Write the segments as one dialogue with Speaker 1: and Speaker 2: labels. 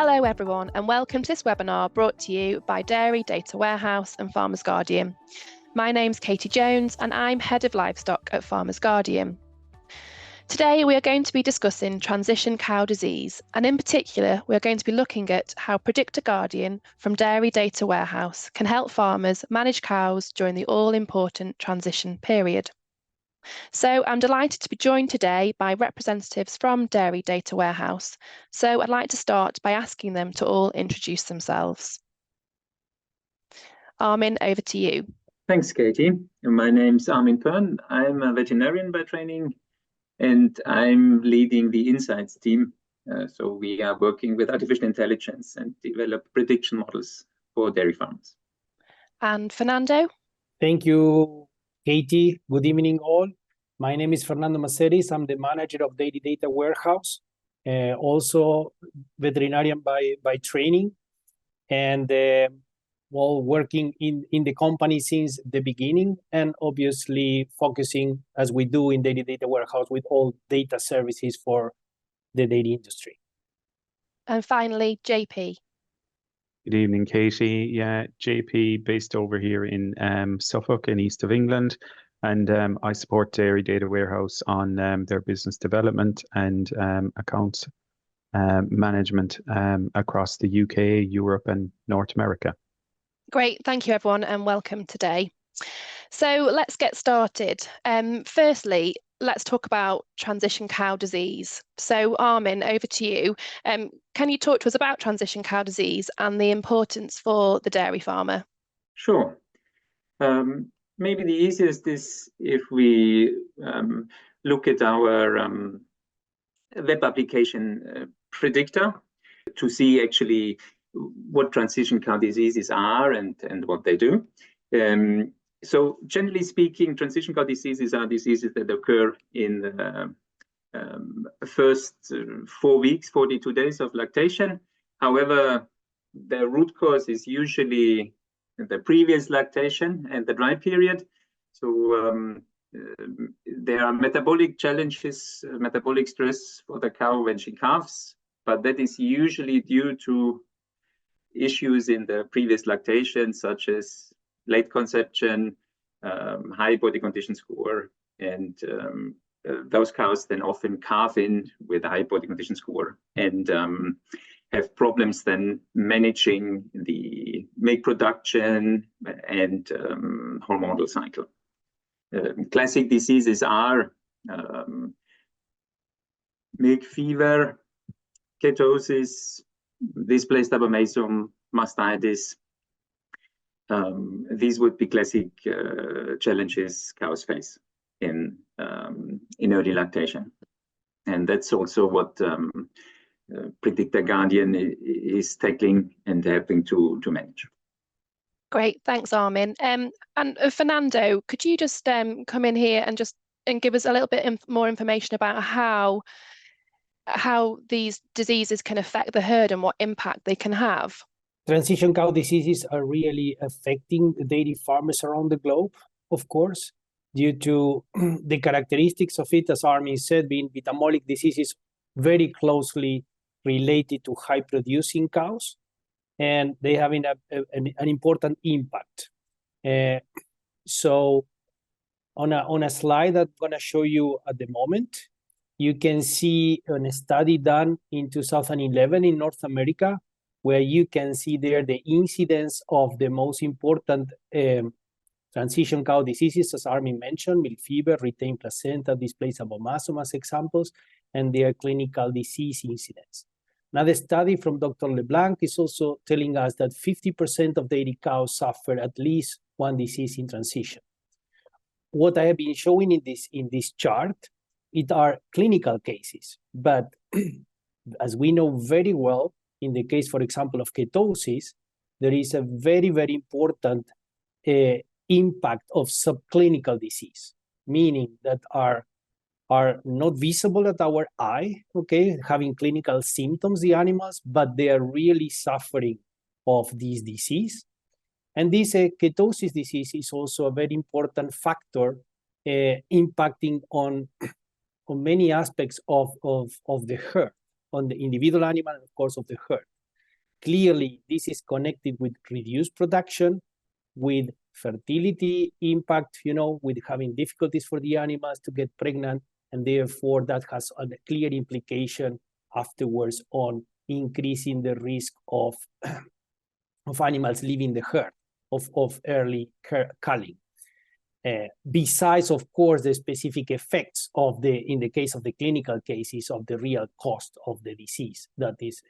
Speaker 1: Hello everyone and welcome to this webinar brought to you by Dairy Data Warehouse and Farmers Guardian. My name's Katie Jones and I'm Head of Livestock at Farmers Guardian. Today we are going to be discussing transition cow disease, and in particular we are going to be looking at how Predicta Guardian from Dairy Data Warehouse can help farmers manage cows during the all-important transition period. So I'm delighted to be joined today by representatives from Dairy Data Warehouse. So I'd like to start by asking them to all introduce themselves. Armin, over to you.
Speaker 2: Thanks, Katie. My name's Armin Pern. I'm a veterinarian by training, and I'm leading the insights team. So we are working with artificial intelligence and develop prediction models for dairy farmers.
Speaker 1: And Fernando?
Speaker 3: Thank you, Katie. Good evening, all. My name is Fernando Maceris. I'm the manager of Dairy Data Warehouse, also veterinarian by training, and working in the company since the beginning, and obviously focusing, as we do in Dairy Data Warehouse, with all data services for the dairy industry.
Speaker 1: And finally, JP.
Speaker 4: Good evening, Katie. Yeah, JP based over here in Suffolk in east of England. And I support Dairy Data Warehouse on their business development and accounts management across the UK, Europe and North America.
Speaker 1: Great, thank you everyone and welcome today. So let's get started. Firstly, let's talk about transition cow disease. So Armin, over to you. Can you talk to us about transition cow disease and the importance for the dairy farmer?
Speaker 2: Sure. Maybe the easiest is if we look at our web application Predicta to see actually what transition cow diseases are and what they do. So generally speaking, transition cow diseases are diseases that occur in the first 4 weeks, 42 days of lactation. However, the root cause is usually the previous lactation and the dry period. So there are metabolic challenges, metabolic stress for the cow when she calves, but that is usually due to issues in the previous lactation, such as late conception, high body condition score, and those cows then often calve in with a high body condition score and have problems then managing the milk production and hormonal cycle. Classic diseases are milk fever, ketosis, displaced abomasum, mastitis. These would be classic challenges cows face in early lactation. And that's also what Predicta Guardian is tackling and helping to manage.
Speaker 1: Great, thanks Armin. And Fernando, could you just come in here and give us a little bit more information about how these diseases can affect the herd and what impact they can have?
Speaker 3: Transition cow diseases are really affecting the dairy farmers around the globe, of course, due to the characteristics of it, as Armin said, being metabolic diseases very closely related to high producing cows, and they having an important impact. So on a slide that I'm going to show you at the moment, you can see a study done in 2011 in North America, where you can see there the incidence of the most important transition cow diseases, as Armin mentioned, milk fever, retained placenta, displaced abomasum as examples, and their clinical disease incidence. Another study from Dr. LeBlanc is also telling us that 50% of dairy cows suffer at least one disease in transition. What I have been showing in this chart, it are clinical cases, but as we know very well, in the case, for example, of ketosis, there is a very, very important impact of subclinical disease, meaning that are not visible at our eye, okay, having clinical symptoms, the animals, but they are really suffering of this disease. And this ketosis disease is also a very important factor impacting on many aspects of the herd, on the individual animal and of course of the herd. clearly this is connected with reduced production, with fertility impact, with having difficulties for the animals to get pregnant, and therefore that has a clear implication afterwards on increasing the risk of animals leaving the herd, of early culling. Besides, of course, the specific effects of in the case of the clinical cases, of the real cost of the disease that is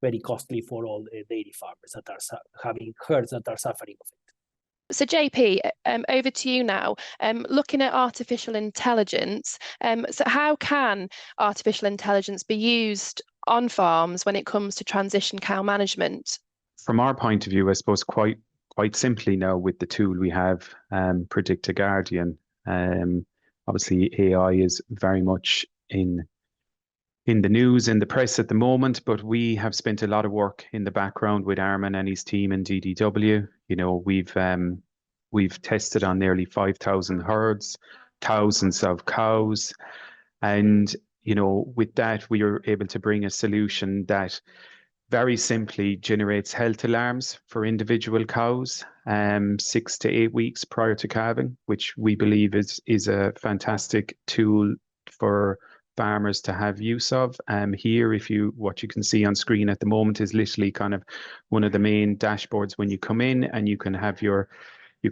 Speaker 3: very costly for all the dairy farmers that are having herds that are suffering of it.
Speaker 1: So JP, over to you now. Looking at artificial intelligence, so how can artificial intelligence be used on farms when it comes to transition cow management?
Speaker 4: From our point of view, I suppose quite simply now with the tool we have, Predicta Guardian. Obviously, AI is very much in the news, in the press at the moment, but we have spent a lot of work in the background with Armin and his team in DDW. We've tested on nearly 5,000 herds, thousands of cows, and with that we are able to bring a solution that very simply generates health alarms for individual cows 6 to 8 weeks prior to calving, which we believe is a fantastic tool for farmers to have use of. Here, what you can see on screen at the moment is literally kind of one of the main dashboards when you come in, and you can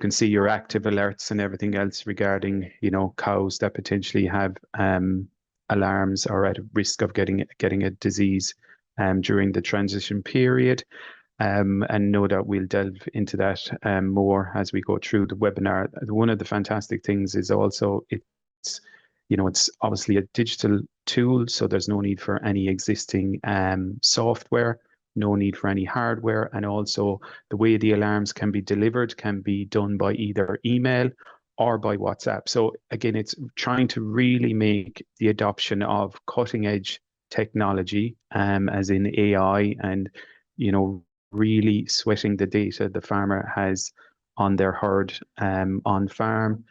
Speaker 4: see your active alerts and everything else regarding cows that potentially have alarms or at risk of getting a disease during the transition period. And no doubt we'll delve into that more as we go through the webinar. One of the fantastic things is also it's obviously a digital tool, so there's no need for any existing software, no need for any hardware, and also the way the alarms can be delivered can be done by either email or by WhatsApp. So again, it's trying to really make the adoption of cutting edge technology, as in AI, and really sweating the data the farmer has on their herd on farm,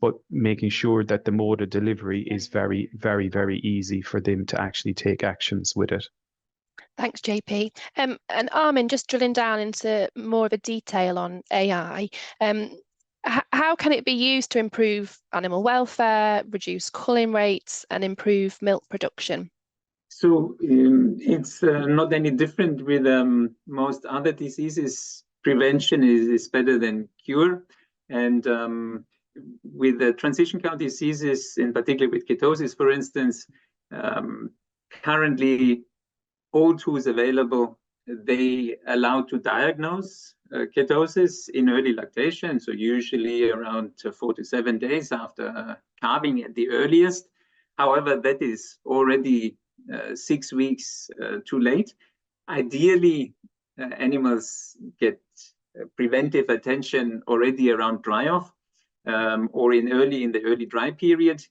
Speaker 4: but making sure that the mode of delivery is very, very, very easy for them to actually take actions with it.
Speaker 1: Thanks, JP. And Armin, just drilling down into more of a detail on AI, how can it be used to improve animal welfare, reduce culling rates, and improve milk production?
Speaker 2: So it's not any different with most other diseases. Prevention is better than cure. And with the transition cow diseases, in particular with ketosis, for instance, currently all tools available, they allow to diagnose ketosis in early lactation, so usually around 4 to 7 days after calving at the earliest. However, that is already 6 weeks too late. Ideally, animals get preventive attention already around dry off, or in the early dry period,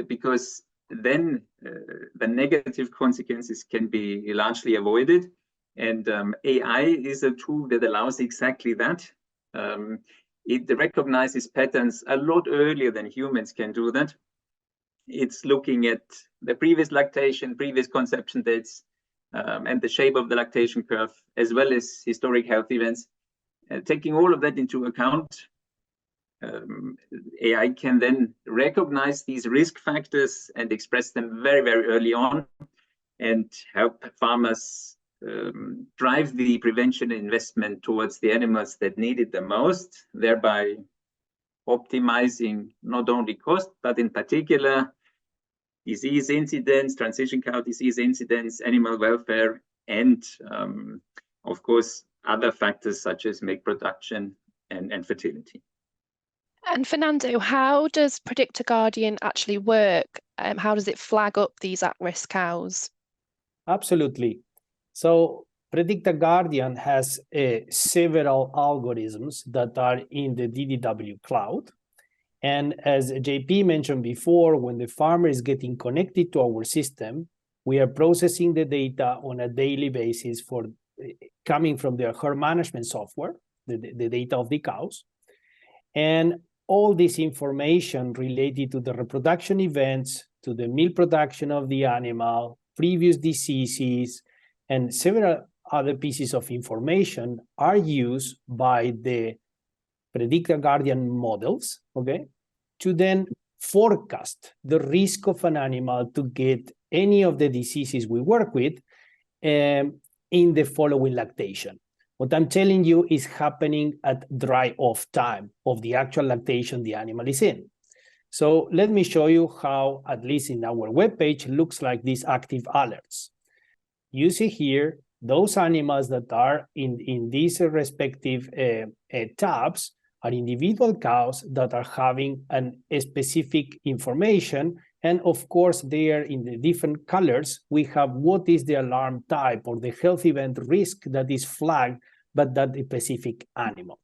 Speaker 2: because then the negative consequences can be largely avoided. And AI is a tool that allows exactly that. It recognizes patterns a lot earlier than humans can do that. It's looking at the previous lactation, previous conception dates, and the shape of the lactation curve, as well as historic health events. Taking all of that into account, AI can then recognize these risk factors and express them very, very early on, and help farmers drive the prevention investment towards the animals that need it the most, thereby optimizing not only cost, but in particular disease incidence, transition cow disease incidence, animal welfare, and of course, other factors such as milk production and fertility.
Speaker 1: And Fernando, how does Predicta Guardian actually work? How does it flag up these at-risk cows?
Speaker 3: Absolutely. So Predicta Guardian has several algorithms that are in the DDW cloud. And as JP mentioned before, when the farmer is getting connected to our system, we are processing the data on a daily basis coming from their herd management software, the data of the cows. And all this information related to the reproduction events, to the milk production of the animal, previous diseases, and several other pieces of information are used by the Predicta Guardian models, okay, to then forecast the risk of an animal to get any of the diseases we work with in the following lactation. What I'm telling you is happening at dry off time of the actual lactation the animal is in. So let me show you how, at least in our webpage, looks like these active alerts. You see here those animals that are in these respective tabs are individual cows that are having a specific information. And of course, there in the different colors, we have what is the alarm type or the health event risk that is flagged by that specific animal.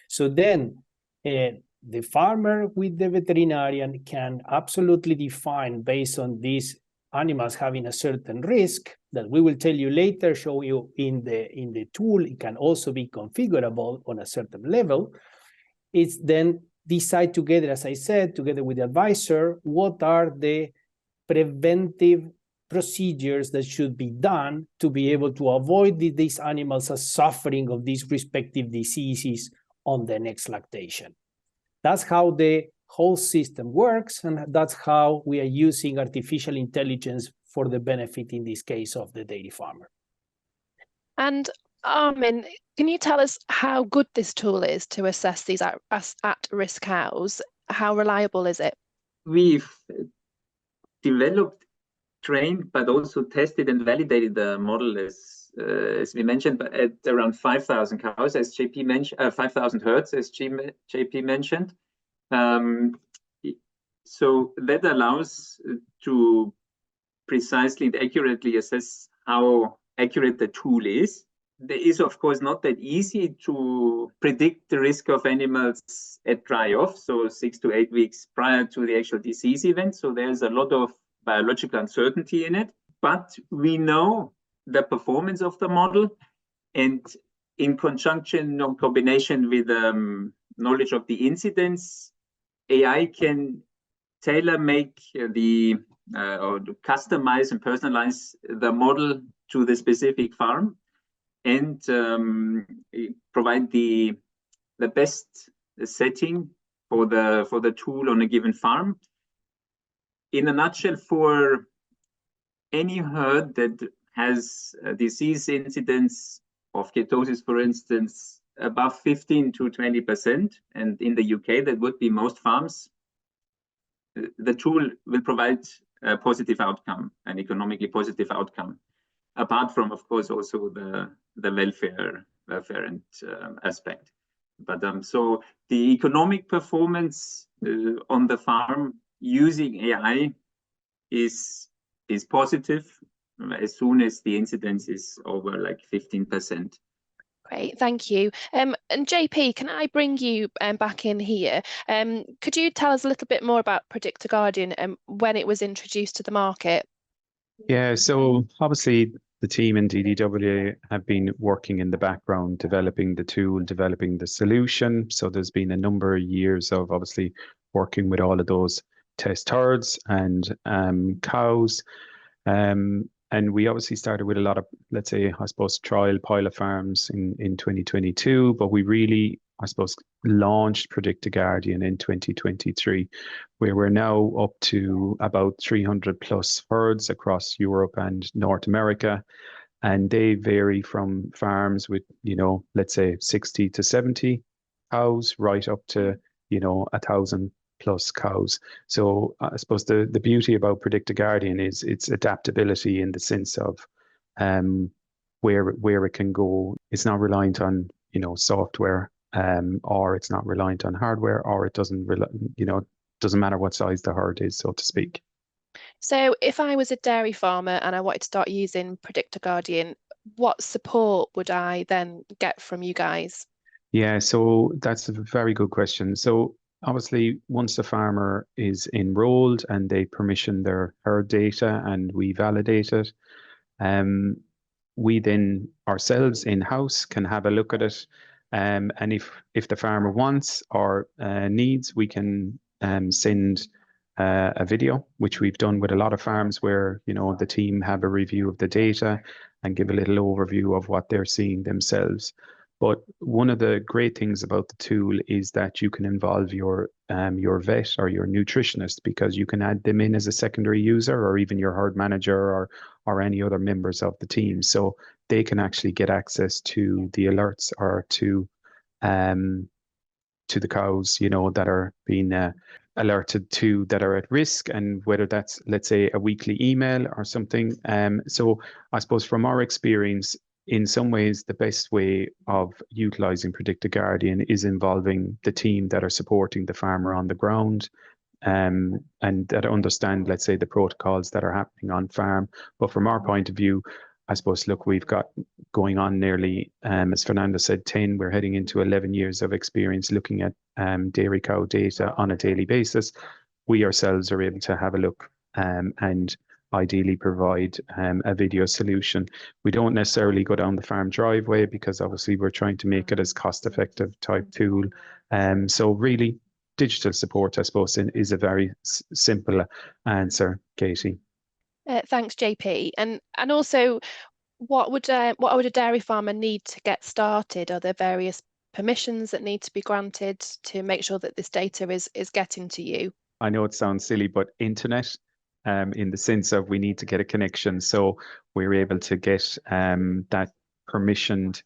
Speaker 3: So then the farmer with the veterinarian can absolutely define, based on these animals having a certain risk that we will tell you later, show you in the tool, it can also be configurable on a certain level. It's then decide together, as I said, together with the advisor, what are the preventive procedures that should be done to be able to avoid these animals as suffering of these respective diseases on the next lactation. That's how the whole system works, and that's how we are using artificial intelligence for the benefit, in this case, of the dairy farmer.
Speaker 1: And Armin, can you tell us how good this tool is to assess these at-risk cows? How reliable is it?
Speaker 2: We've developed, trained, but also tested and validated the model, as we mentioned, at around 5,000 cows, as JP mentioned, 5,000 herds, as JP mentioned. So that allows to precisely and accurately assess how accurate the tool is. There is, of course, not that easy to predict the risk of animals at dry off, so 6 to 8 weeks prior to the actual disease event. So there's a lot of biological uncertainty in it, but we know the performance of the model, and in conjunction or combination with knowledge of the incidence, AI can tailor-make the or customize and personalize the model to the specific farm, and provide the best setting for the tool on a given farm. In a nutshell, for any herd that has a disease incidence of ketosis, for instance, above 15 to 20%, and in the UK that would be most farms, the tool will provide a positive outcome, an economically positive outcome, apart from, of course, also the welfare and aspect. But so the economic performance on the farm using AI is positive as soon as the incidence is over like 15%.
Speaker 1: Great, thank you. And JP, can I bring you back in here? Could you tell us a little bit more about Predicta Guardian and when it was introduced to the market?
Speaker 4: Yeah, so obviously the team in DDW have been working in the background, developing the tool, developing the solution. So there's been a number of years of obviously working with all of those test herds and cows. And we obviously started with a lot of, let's say, I suppose, trial pilot farms in 2022, but we really, I suppose, launched Predicta Guardian in 2023, where we're now up to about 300 plus herds across Europe and North America. And they vary from farms with, let's say 60 to 70 cows right up to, 1,000 plus cows. So I suppose the beauty about Predicta Guardian is its adaptability in the sense of where it can go. It's not reliant on software, or it's not reliant on hardware, or it doesn't doesn't matter what size the herd is, so to speak.
Speaker 1: So if I was a dairy farmer and I wanted to start using Predicta Guardian, what support would I then get from you guys?
Speaker 4: Yeah, so that's a very good question. So obviously, once the farmer is enrolled and they permission their herd data and we validate it, we then ourselves in-house can have a look at it. And if the farmer wants or needs, we can send a video, which we've done with a lot of farms where, the team have a review of the data and give a little overview of what they're seeing themselves. But one of the great things about the tool is that you can involve your vet or your nutritionist, because you can add them in as a secondary user, or even your herd manager or any other members of the team. So they can actually get access to the alerts, or to the cows, that are being alerted to, that are at risk, and whether that's, let's say, a weekly email or something. So I suppose from our experience, in some ways, the best way of utilizing Predicta Guardian is involving the team that are supporting the farmer on the ground, and that understand, let's say, the protocols that are happening on farm. But from our point of view, I suppose, look, we've got going on nearly, as Fernando said, we're heading into 11 years of experience looking at dairy cow data on a daily basis. We ourselves are able to have a look and ideally provide a video solution. We don't necessarily go down the farm driveway, because obviously we're trying to make it as cost-effective type tool. So really, digital support, I suppose, is a very simple answer, Katie.
Speaker 1: Thanks, JP. And also, what would a dairy farmer need to get started? Are there various permissions that need to be granted to make sure that this data is getting to you?
Speaker 4: I know it sounds silly, but internet, in the sense of we need to get a connection. So we're able to get that permissioned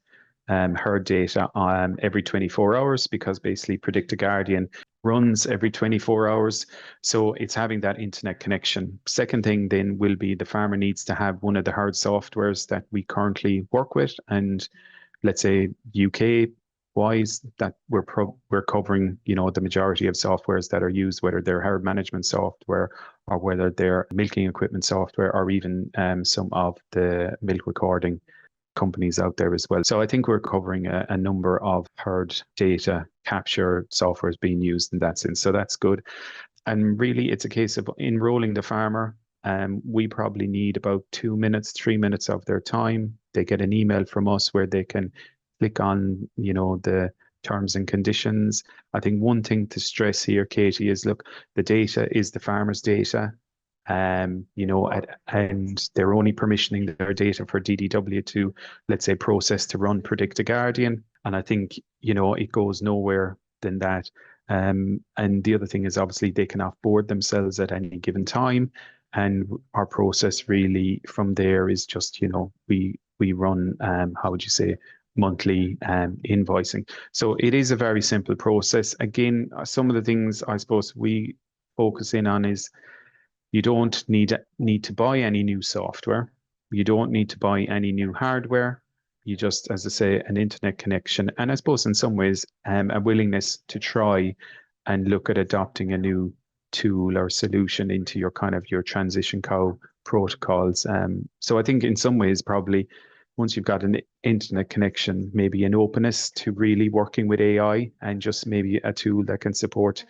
Speaker 4: herd data every 24 hours, because basically Predicta Guardian runs every 24 hours. So it's having that internet connection. Second thing then will be the farmer needs to have one of the herd softwares that we currently work with. And let's say UK wise, that we're covering, the majority of softwares that are used, whether they're herd management software or whether they're milking equipment software, or even some of the milk recording companies out there as well. So I think we're covering a number of herd data capture softwares being used in that sense. So that's good. And really, it's a case of enrolling the farmer. We probably need about 2 minutes, 3 minutes of their time. They get an email from us where they can click on, the terms and conditions. I think one thing to stress here, Katie, is look, the data is the farmer's data. And they're only permissioning their data for DDW to, let's say, process to run Predicta Guardian. And I think, it goes nowhere than that. And the other thing is, obviously, they can offboard themselves at any given time. And our process really from there is just, we run, how would you say, monthly invoicing. So it is a very simple process. Again, some of the things I suppose we focus in on is, you don't need to buy any new software. You don't need to buy any new hardware. You just, as I say, an internet connection, and I suppose in some ways a willingness to try and look at adopting a new tool or solution into your your transition cow protocols. So I think in some ways, probably once you've got an internet connection, maybe an openness to really working with AI, and just maybe a tool that can support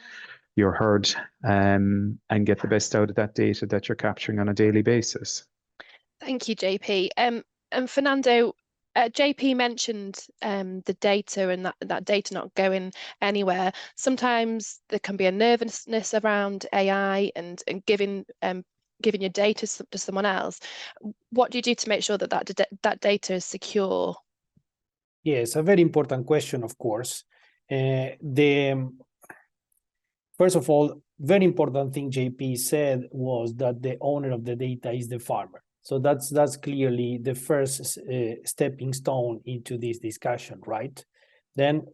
Speaker 4: your herd and get the best out of that data that you're capturing on a daily basis.
Speaker 1: Thank you, JP. And Fernando, JP mentioned the data, and that data not going anywhere. Sometimes there can be a nervousness around AI and giving your data to someone else. What do you do to make sure that data is secure?
Speaker 3: Yes, a very important question, of course. First of all, very important thing JP said was that the owner of the data is the farmer. So that's clearly the first stepping stone into this discussion, right? Then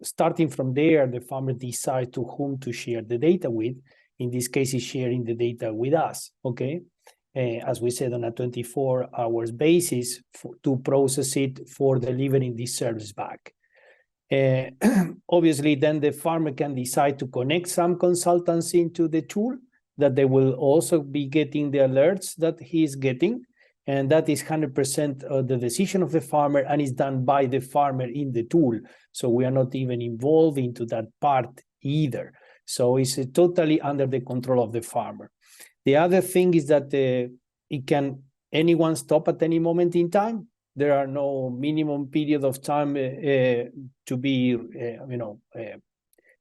Speaker 3: starting from there, the farmer decides to whom to share the data with. In this case, he's sharing the data with us, okay? As we said, on a 24 hours basis to process it for delivering this service back. Obviously, then the farmer can decide to connect some consultants into the tool, that they will also be getting the alerts that he is getting. And that is 100% of the decision of the farmer, and is done by the farmer in the tool. So we are not even involved into that part either. So it's totally under the control of the farmer. The other thing is that anyone stop at any moment in time. There are no minimum period of time to be,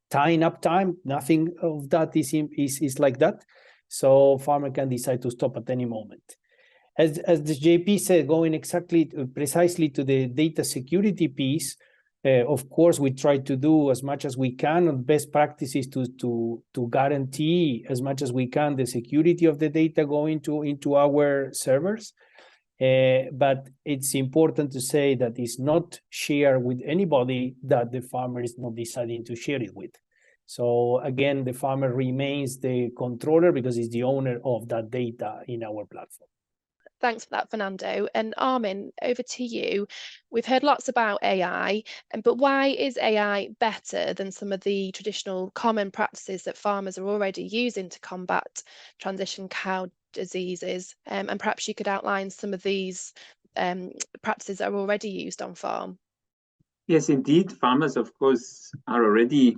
Speaker 3: tying up time. Nothing of that is like that. So farmer can decide to stop at any moment. As the JP said, going precisely to the data security piece, of course, we try to do as much as we can on best practices to guarantee as much as we can the security of the data going into our servers. But it's important to say that it's not shared with anybody that the farmer is not deciding to share it with. So again, the farmer remains the controller because he's the owner of that data in our platform.
Speaker 1: Thanks for that, Fernando. And Armin, over to you. We've heard lots about AI, but why is AI better than some of the traditional common practices that farmers are already using to combat transition cow diseases? And perhaps you could outline some of these practices that are already used on farm.
Speaker 2: Yes, indeed. Farmers, of course, are already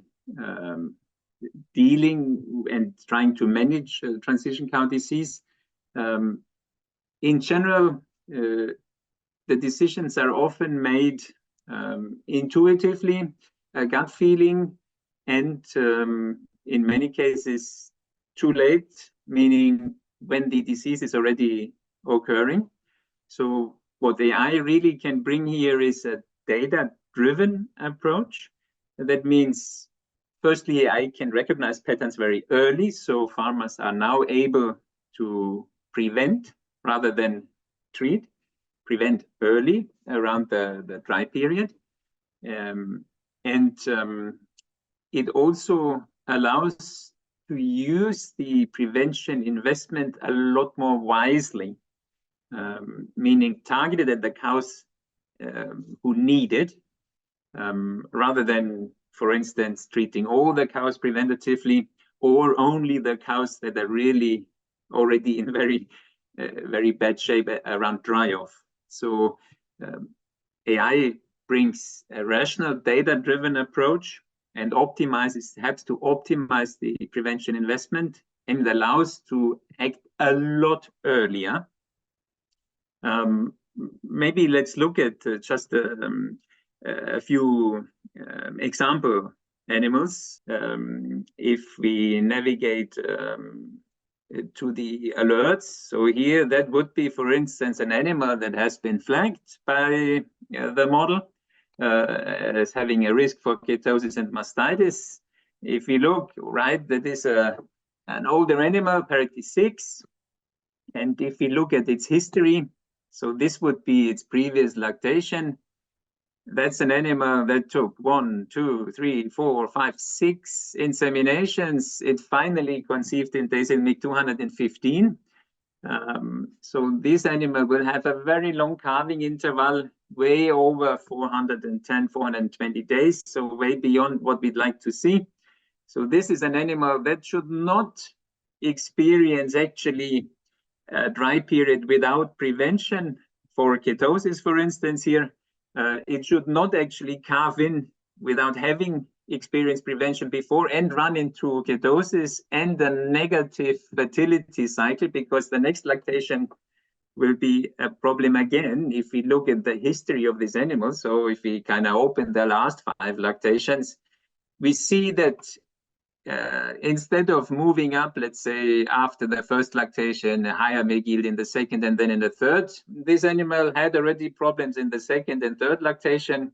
Speaker 2: dealing and trying to manage transition cow disease. In general, the decisions are often made intuitively, a gut feeling, and in many cases too late, meaning when the disease is already occurring. So what AI really can bring here is a data-driven approach. That means, firstly, AI can recognize patterns very early, so farmers are now able to prevent rather than treat, prevent early around the dry period. It also allows to use the prevention investment a lot more wisely, meaning targeted at the cows who need it, rather than, for instance, treating all the cows preventatively or only the cows that are really already in very bad shape around dry off. So AI brings a rational data-driven approach and helps to optimize the prevention investment, and it allows to act a lot earlier. Maybe let's look at just a few example animals. If we navigate to the alerts. So here that would be, for instance, an animal that has been flagged by the model as having a risk for ketosis and mastitis. If we look, right, that is an older animal, parity 6. And if we look at its history, so this would be its previous lactation. That's an animal that took 1, 2, 3, 4, 5, 6 inseminations. It finally conceived in days in MIG 215. So this animal will have a very long calving interval, way over 410, 420 days, so way beyond what we'd like to see. So this is an animal that should not experience actually a dry period without prevention for ketosis, for instance, here. It should not actually calve in without having experienced prevention before and run into ketosis and a negative fertility cycle, because the next lactation will be a problem again if we look at the history of this animal. So if we kind of open the last 5 lactations, we see that instead of moving up, let's say after the first lactation, a higher milk yield in the second and then in the third, this animal had already problems in the second and third lactation,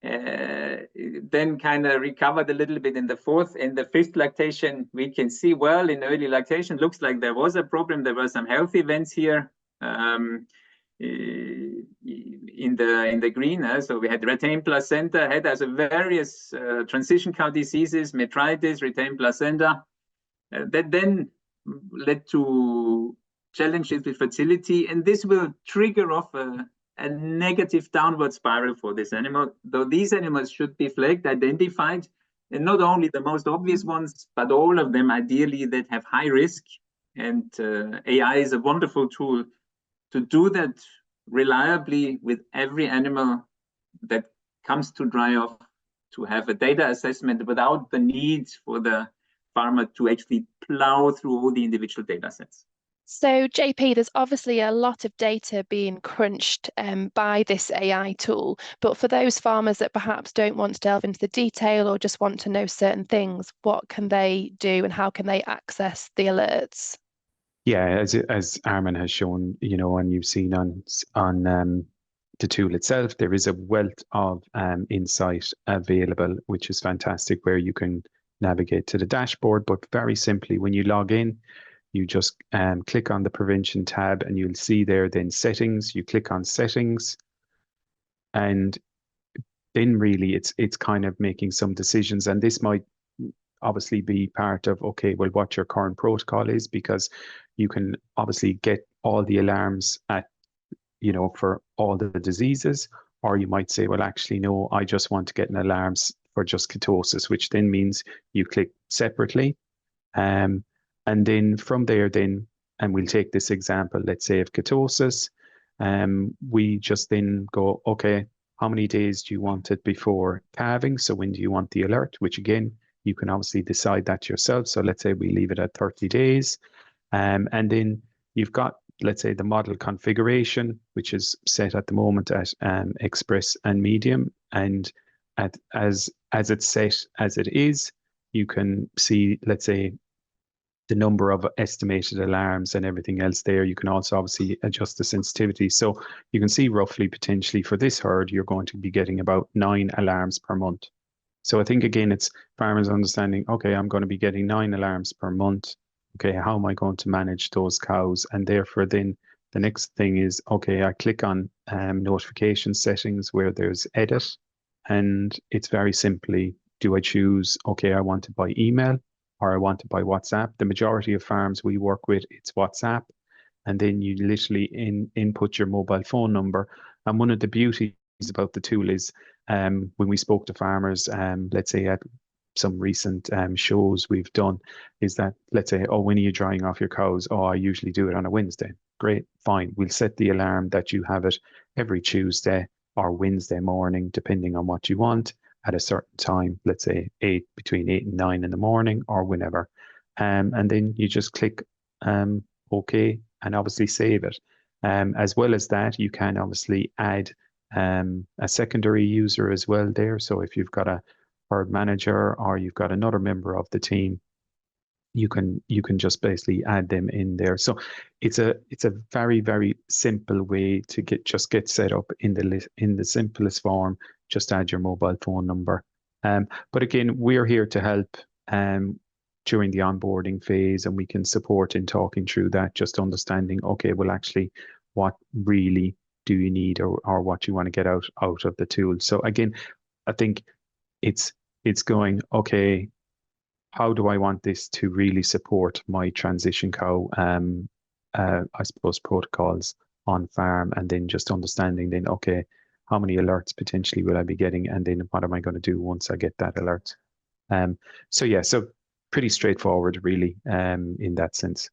Speaker 2: then kind of recovered a little bit in the fourth. In the fifth lactation, we can see, well, in early lactation, looks like there was a problem. There were some health events here in the green. So we had retained placenta, had as various transition cow diseases, metritis, retained placenta, that then led to challenges with fertility, and this will trigger off a negative downward spiral for this animal. Though these animals should be flagged, identified, and not only the most obvious ones, but all of them ideally that have high risk. And AI is a wonderful tool to do that reliably with every animal that comes to dry off, to have a data assessment without the need for the farmer to actually plow through all the individual data sets.
Speaker 1: So JP, there's obviously a lot of data being crunched by this AI tool, but for those farmers that perhaps don't want to delve into the detail or just want to know certain things, what can they do and how can they access the alerts?
Speaker 4: Yeah, as Armin has shown, you know, and you've seen on the tool itself, there is a wealth of insight available, which is fantastic, where you can navigate to the dashboard. But very simply, when you log in, you just click on the prevention tab, and you'll see there then settings. You click on settings, and then really it's kind of making some decisions, and this might obviously be part of, okay, well, what your current protocol is, because you can obviously get all the alarms at, you know, for all the diseases, or you might say, well, actually, no, I just want to get an alarms for just ketosis, which then means you click separately. And then from there, then, and we'll take this example, let's say of ketosis, we just then go, okay, how many days do you want it before calving? So when do you want the alert? Which again, you can obviously decide that yourself. So let's say we leave it at 30 days. And then you've got, let's say, the model configuration, which is set at the moment at express and medium. And as it's set as it is, you can see, let's say, the number of estimated alarms and everything else there. You can also obviously adjust the sensitivity. So you can see roughly potentially for this herd, you're going to be getting about 9 alarms per month. So I think, again, it's farmers understanding, okay, I'm going to be getting 9 alarms per month. Okay, how am I going to manage those cows? And therefore then the next thing is, okay, I click on notification settings where there's edit. And it's very simply, do I choose, okay, I want it by email or I want it by WhatsApp? The majority of farms we work with, it's WhatsApp. And then you literally input your mobile phone number. And one of the beauties about the tool is, when we spoke to farmers, let's say at some recent shows we've done, is that, let's say, oh, when are you drying off your cows? Oh, I usually do it on a Wednesday. Great, fine. We'll set the alarm that you have it every Tuesday or Wednesday morning, depending on what you want, at a certain time, let's say between 8 and 9 in the morning or whenever. And then you just click OK and obviously save it. As well as that, you can obviously add a secondary user as well there. So if you've got a herd manager or you've got another member of the team, you can just basically add them in there. So it's a very, very simple way to get set up in the simplest form. Just add your mobile phone number. But again, we're here to help during the onboarding phase, and we can support in talking through that, just understanding, okay, well, actually, what really do you need, or what you want to get out of the tool. So again, I think it's going, okay, how do I want this to really support my transition cow, I suppose, protocols on farm, and then just understanding then, okay, how many alerts potentially will I be getting, and then what am I going to do once I get that alert? So yeah, so pretty straightforward really, in that sense.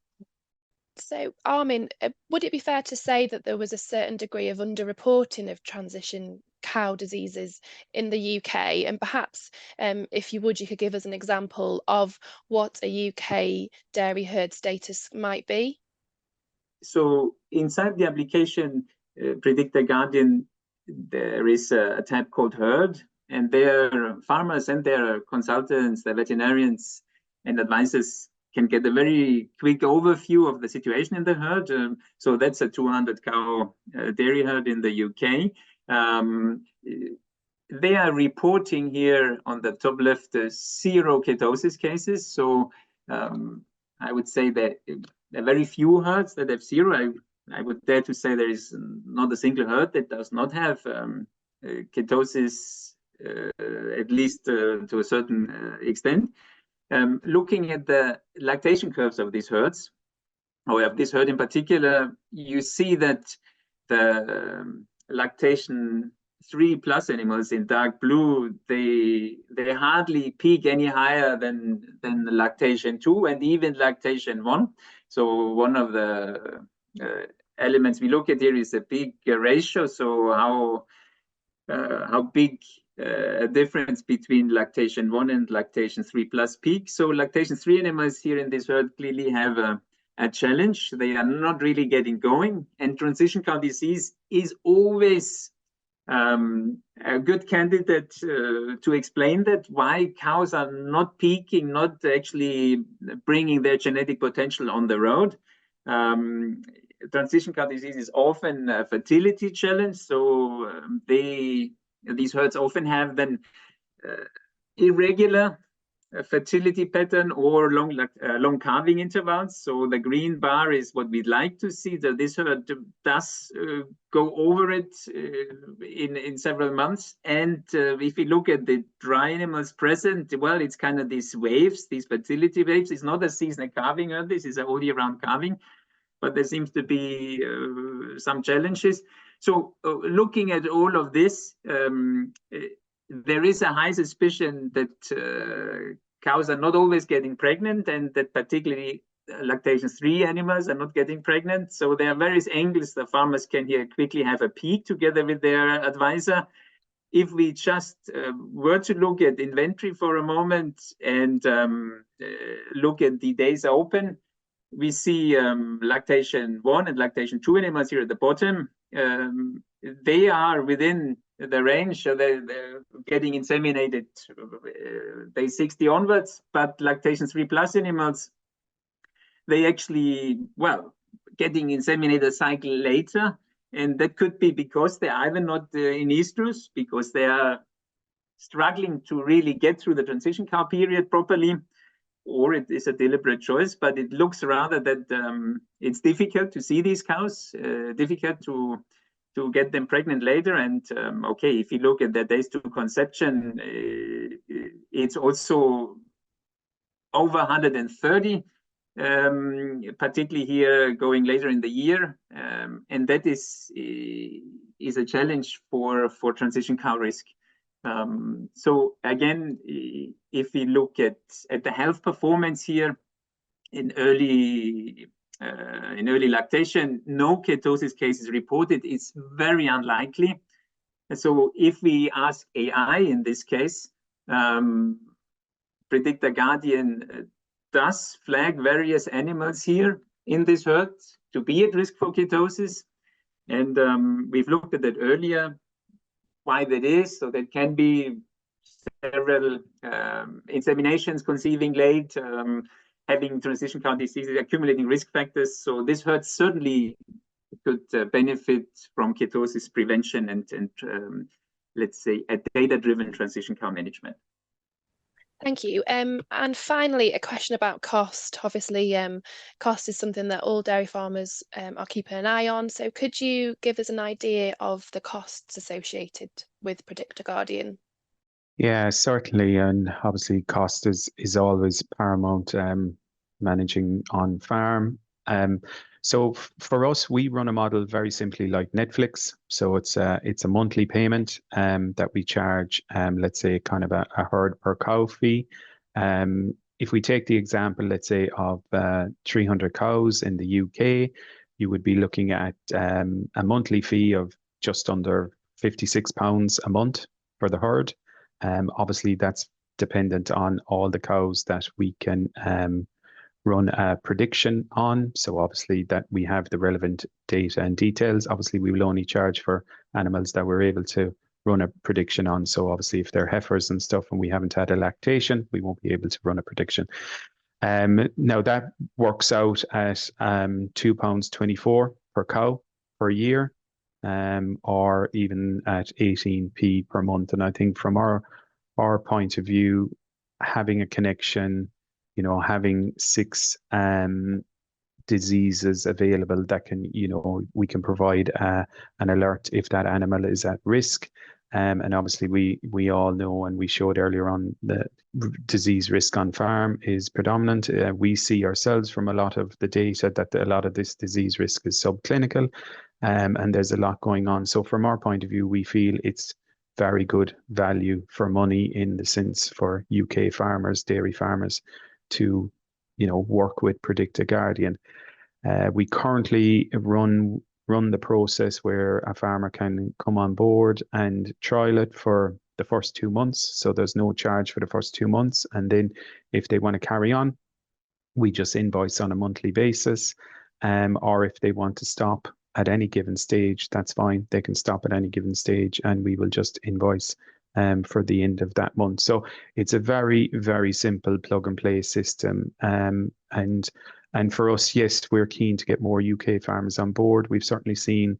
Speaker 1: So Armin, would it be fair to say that there was a certain degree of underreporting of transition cow diseases in the UK? And perhaps, if you would, you could give us an example of what a UK dairy herd status might be.
Speaker 2: So inside the application Predicta Guardian, there is a tab called Herd, and their farmers and their consultants, their veterinarians and advisors can get a very quick overview of the situation in the herd. So that's a 200 cow dairy herd in the UK. They are reporting here on the top left 0 ketosis cases. So I would say that there are very few herds that have 0. I would dare to say there is not a single herd that does not have ketosis, at least to a certain extent. Looking at the lactation curves of these herds, or of this herd in particular, you see that the lactation 3+ animals in dark blue, they hardly peak any higher than the lactation 2 and even lactation 1. So one of the elements we look at here is a big ratio. So how big a difference between lactation 1 and lactation 3+ peak. So lactation 3 animals here in this herd clearly have a challenge. They are not really getting going, and transition cow disease is always a good candidate to explain that, why cows are not peaking, not actually bringing their genetic potential on the road. Transition cow disease is often a fertility challenge, so these herds often have then irregular fertility pattern or long calving intervals. So the green bar is what we'd like to see. That this herd does go over it in several months. And if we look at the dry animals present, well, it's kind of these waves, these fertility waves. It's not a seasonal calving herd. This is an all year round calving, but there seems to be some challenges. So looking at all of this, there is a high suspicion that cows are not always getting pregnant, and that particularly lactation 3 animals are not getting pregnant. So there are various angles the farmers can here quickly have a peek together with their advisor. If we just were to look at inventory for a moment and look at the days open, we see lactation 1 and lactation 2 animals here at the bottom. They are within the range, so they're getting inseminated day 60 onwards, but lactation 3+ animals, they actually, well, getting inseminated a cycle later, and that could be because they're either not in estrus, because they are struggling to really get through the transition cow period properly, or it is a deliberate choice. But it looks rather that it's difficult to see these cows, difficult to get them pregnant later. And okay, if you look at the days to conception, it's also over 130, particularly here going later in the year, and that is a challenge for transition cow risk. So again, if we look at the health performance here in early lactation, no ketosis cases reported. It's very unlikely. And so if we ask AI in this case, Predicta Guardian does flag various animals here in this herd to be at risk for ketosis. And we've looked at that earlier, why that is. So that can be several inseminations, conceiving late, having transition cow diseases, accumulating risk factors. So this herd certainly could benefit from ketosis prevention and let's say a data-driven transition cow management.
Speaker 1: Thank you. And finally, a question about cost. Obviously, cost is something that all dairy farmers are keeping an eye on. So could you give us an idea of the costs associated with Predicta Guardian?
Speaker 4: Yeah, certainly. And obviously cost is always paramount, managing on farm. So for us, we run a model very simply like Netflix. So it's a monthly payment that we charge, let's say kind of a herd per cow fee. If we take the example, let's say of 300 cows in the UK, you would be looking at a monthly fee of just under £56 a month for the herd. Obviously, that's dependent on all the cows that we can run a prediction on. So obviously that we have the relevant data and details. Obviously, we will only charge for animals that we're able to run a prediction on. So obviously, if they're heifers and stuff and we haven't had a lactation, we won't be able to run a prediction. Now that works out at £2.24 per cow per year, or even at 18p per month. And I think from our point of view, having a connection, you know, having 6 diseases available that can, you know, we can provide an alert if that animal is at risk. And obviously we all know, and we showed earlier on, the disease risk on farm is predominant. We see ourselves from a lot of the data that a lot of this disease risk is subclinical, and there's a lot going on. So from our point of view, we feel it's very good value for money in the sense for UK farmers, dairy farmers, to, you know, work with Predicta Guardian. We currently run the process where a farmer can come on board and trial it for the first 2 months. So there's no charge for the first 2 months. And then if they want to carry on, we just invoice on a monthly basis. Or if they want to stop at any given stage, that's fine. They can stop at any given stage and we will just invoice for the end of that month. So it's a very, very simple plug and play system. And And for us, yes, we're keen to get more UK farmers on board. We've certainly seen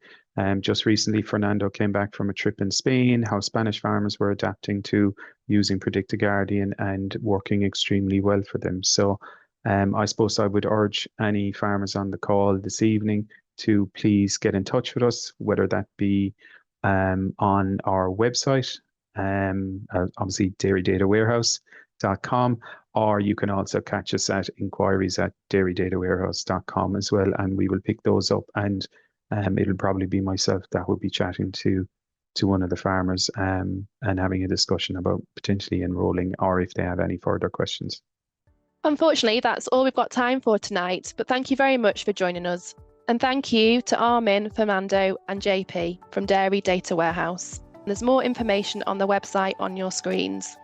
Speaker 4: just recently, Fernando came back from a trip in Spain, how Spanish farmers were adapting to using Predicta Guardian and working extremely well for them. So I suppose I would urge any farmers on the call this evening to please get in touch with us, whether that be on our website, obviously dairydatawarehouse.com, or you can also catch us at inquiries@dairydatawarehouse.com as well, and we will pick those up, and it'll probably be myself that will be chatting to one of the farmers and having a discussion about potentially enrolling, or if they have any further questions.
Speaker 1: Unfortunately, that's all we've got time for tonight, but thank you very much for joining us. And thank you to Armin, Fernando and JP from Dairy Data Warehouse. There's more information on the website on your screens.